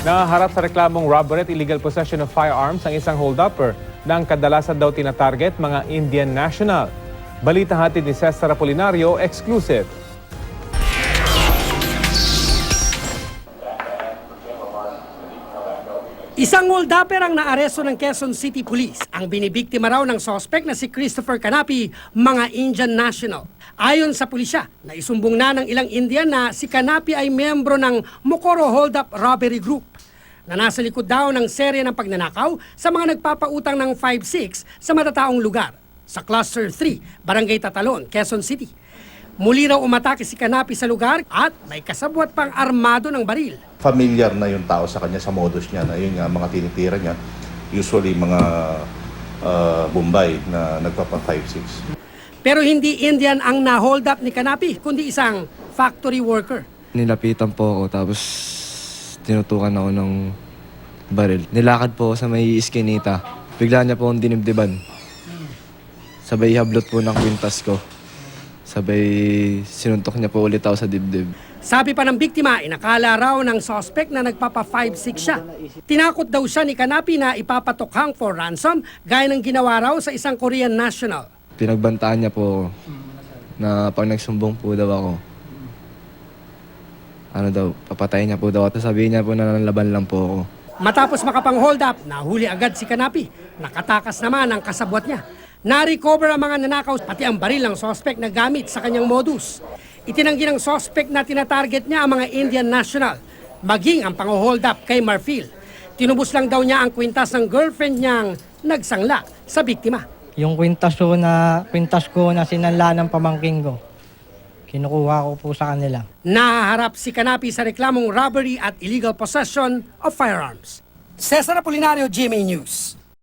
Nahaharap sa reklamong robbery at illegal possession of firearms ang isang hold-upper na ang kadalasan daw tinatarget mga Indian national. Balita hatid ni Cesar Apolinario, exclusive. Isang hold-upper ang naaresto ng Quezon City Police. Ang binibiktima raw ng suspect na si Christopher Canapi, mga Indian national. Ayon sa pulisya, naisumbong na ng ilang Indian na si Canapi ay miyembro ng Mokoro Hold-up Robbery Group na nasa likod daw ng serye ng pagnanakaw sa mga nagpapautang ng 5-6 sa matataong lugar sa Cluster 3, Barangay Tatalon, Quezon City. Muli raw umatake si Canapi sa lugar at may kasabwat pang armado ng baril. Familiar na yung tao sa kanya sa modus niya, na yun nga mga tinitira niya, usually mga Bombay na nagpapa 5-6. Pero hindi Indian ang na-hold up ni Canapi, kundi isang factory worker. Nilapitan po ako tapos tinutukan ako ng baril. Nilakad po ako sa may iskinita. Bigla niya po akong dinibdiban. Sabay hablot po ng kwintas ko. Sabay sinuntok niya po ulit ako sa dibdib. Sabi pa ng biktima, inakala raw ng suspect na nagpapa 5-6 siya. Tinakot daw siya ni Canapi na ipapatokhang for ransom gaya ng ginawa raw sa isang Korean national. Pinagbantaan niya po na pag nagsumbong po daw ako, papatayin niya po daw ako. Sabihin niya po na nalaban lang po ako. Matapos makapang-hold up, nahuli agad si Canapi. Nakatakas naman ang kasabwat niya. Na-recover ang mga nanakaw, pati ang baril ng suspect na gamit sa kanyang modus. Itinanggi ng suspect na tinatarget niya ang mga Indian national, maging ang pang-hold up kay Marfil. Tinubos lang daw niya ang kwintas ng girlfriend niyang nagsangla sa biktima. Yung kwintas ko na sinanla ng pamangking ko, kinukuha ko po sa kanila. Nahaharap si Canapi sa reklamong robbery at illegal possession of firearms. Cesar Apolinario, GMA News.